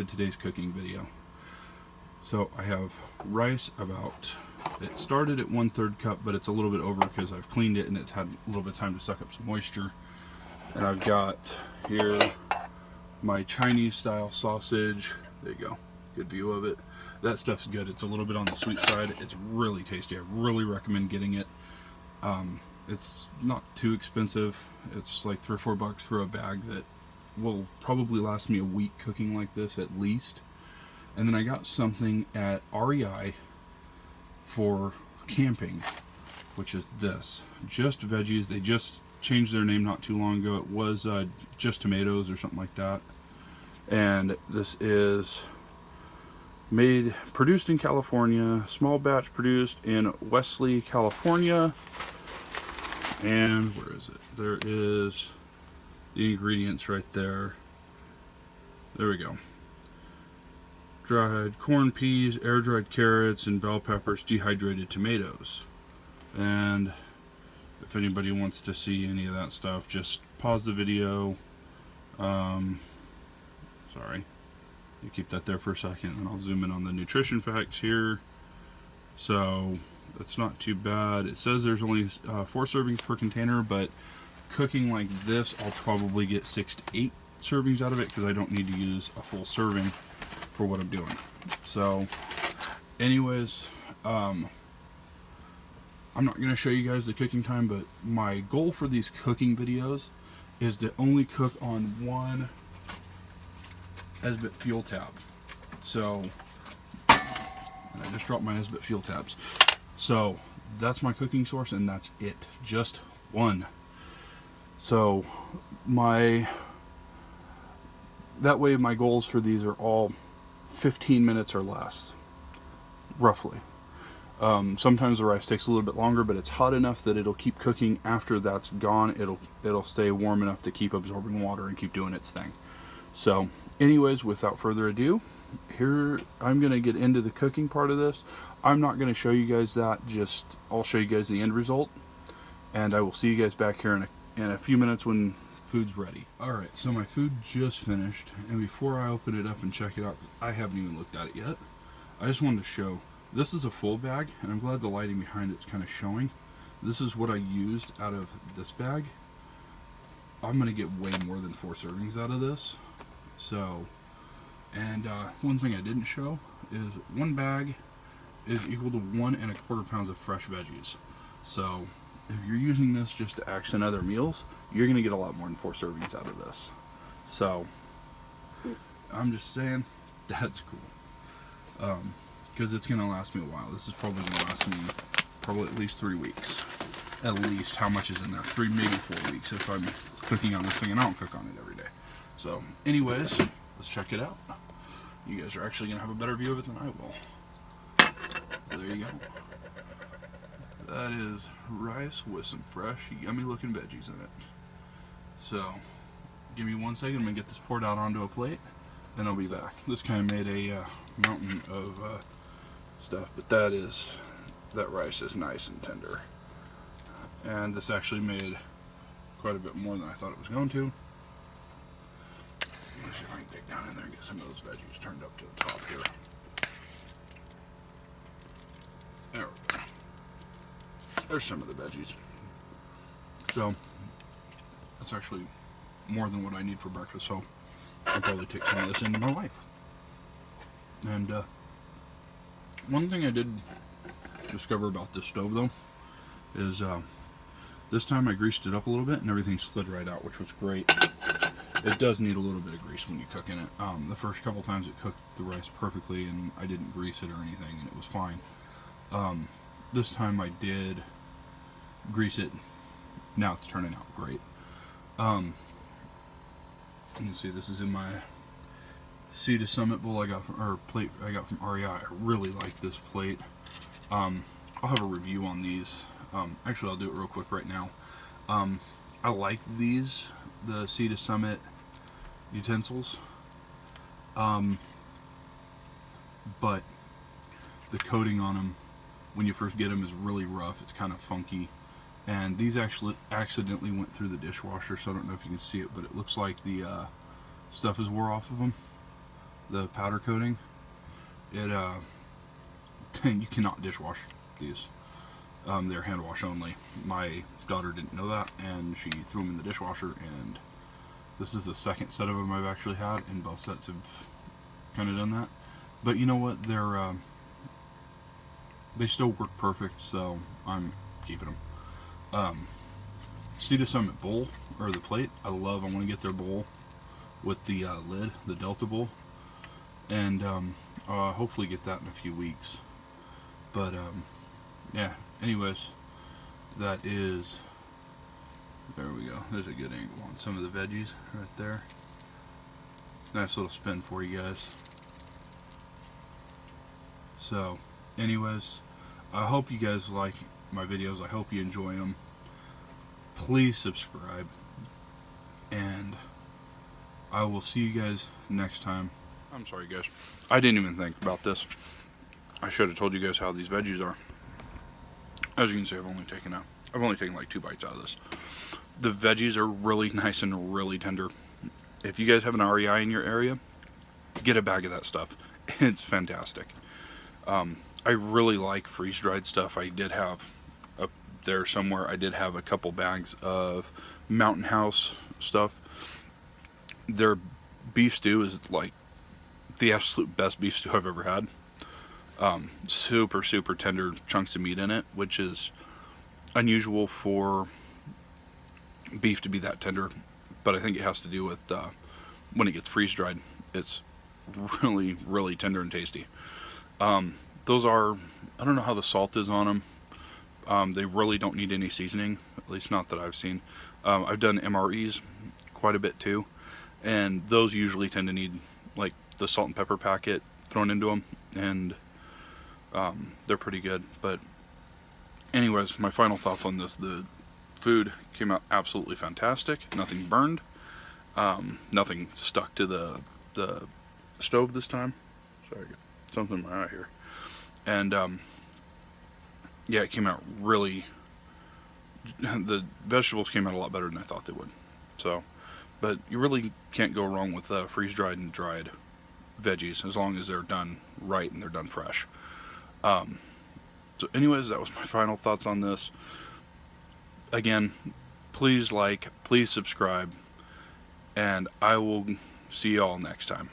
to today's cooking video. So I have rice it started at 1/3 cup, but it's a little bit over because I've cleaned it and it's had a little bit of time to suck up some moisture. And I've got here my Chinese style sausage. There you go, good view of it. That stuff's good. It's a little bit on the sweet side. It's really tasty. I really recommend getting it. It's not too expensive. It's like $3 or $4 for a bag that will probably last me a week cooking like this at least. And then I got something at REI for camping, which is this. Just veggies. They just changed their name not too long ago. It was just tomatoes or something like that. And this is produced in California, small batch produced in Wesley, California. And where is it? There is the ingredients right there. There we go. Dried corn peas, air-dried carrots, and bell peppers, dehydrated tomatoes. And if anybody wants to see any of that stuff, just pause the video. Sorry. You keep that there for a second, and I'll zoom in on the nutrition facts here. So it's not too bad. It says there's only 4 servings per container, but cooking like this, I'll probably get 6 to 8 servings out of it because I don't need to use a full serving for what I'm doing. So anyways, I'm not going to show you guys the cooking time, but my goal for these cooking videos is to only cook on one Esbit fuel tab. So, and I just dropped my Esbit fuel tabs. So that's my cooking source, and that's it. Just one. So that way my goals for these are all 15 minutes or less, roughly. Sometimes the rice takes a little bit longer, but it's hot enough that it'll keep cooking. After that's gone, it'll stay warm enough to keep absorbing water and keep doing its thing. So anyways, without further ado, here I'm going to get into the cooking part of this. I'm not going to show you guys that, I'll show you guys the end result, and I will see you guys back here in a few minutes when food's ready. Alright, so my food just finished, and before I open it up and check it out, I haven't even looked at it yet, I just wanted to show, this is a full bag, and I'm glad the lighting behind it's kind of showing. This is what I used out of this bag. I'm going to get way more than 4 servings out of this. So, and one thing I didn't show is 1 bag is equal to 1 1/4 pounds of fresh veggies. So if you're using this just to accent other meals, you're going to get a lot more than 4 servings out of this. So I'm just saying, that's cool. Because it's going to last me a while. This is probably going to last me at least 3 weeks. At least. How much is in there? 3, maybe 4 weeks if I'm cooking on this thing, and I don't cook on it every day. So anyways, let's check it out. You guys are actually going to have a better view of it than I will. So there you go. That is rice with some fresh, yummy looking veggies in it. So, give me 1 second, I'm going to get this poured out onto a plate, and I'll be back. This kind of made a mountain of stuff, but that rice is nice and tender. And this actually made quite a bit more than I thought it was going to. Let's see if I can dig down in there and get some of those veggies turned up to the top here. There we go. There's some of the veggies. So, that's actually more than what I need for breakfast, so I'll probably take some of this into my wife. And one thing I did discover about this stove, though, is this time I greased it up a little bit and everything slid right out, which was great. It does need a little bit of grease when you cook in it. The first couple times it cooked the rice perfectly and I didn't grease it or anything, and it was fine. This time I did grease it. Now it's turning out great. You can see this is in my Sea to Summit bowl plate I got from REI. I really like this plate. I'll have a review on these. Actually, I'll do it real quick right now. I like these, the Sea to Summit utensils. But the coating on them when you first get them is really rough. It's kind of funky, and these actually accidentally went through the dishwasher, so I don't know if you can see it, but it looks like the stuff is wore off of them. the powder coating. It you cannot dishwash these. They're hand wash only. My daughter didn't know that, and she threw them in the dishwasher, and this is the second set of them I've actually had, and both sets have kind of done that. But you know what? They still work perfect, so I'm keeping them. Sea to Summit bowl, or the plate, I want to get their bowl with the lid, the Delta bowl, and hopefully get that in a few weeks. But yeah, anyways, that is, there we go, there's a good angle on some of the veggies right there. Nice little spin for you guys. So anyways, I hope you guys like my videos. I hope you enjoy them. Please subscribe, and I will see you guys next time. I'm sorry guys, I didn't even think about this. I should have told you guys how these veggies are. As you can see, I've only taken like 2 bites out of this. The veggies are really nice and really tender. If you guys have an REI in your area, get a bag of that stuff. It's fantastic. I really like freeze-dried stuff. I did have up there somewhere, I did have a couple bags of Mountain House stuff. Their beef stew is like the absolute best beef stew I've ever had. Super tender chunks of meat in it, which is unusual for beef to be that tender, but I think it has to do with when it gets freeze-dried, it's really tender and tasty. Those are, I don't know how the salt is on them. They really don't need any seasoning, at least not that I've seen. I've done MREs quite a bit too, and those usually tend to need like the salt and pepper packet thrown into them, and they're pretty good. But anyways, my final thoughts on this: the food came out absolutely fantastic. Nothing burned, nothing stuck to the stove this time. Sorry, I got something in my eye here. And yeah, it came out really, the vegetables came out a lot better than I thought they would. So, but you really can't go wrong with freeze-dried and dried veggies, as long as they're done right and they're done fresh. So anyways, that was my final thoughts on this. Again, please like, please subscribe, and I will see y'all next time.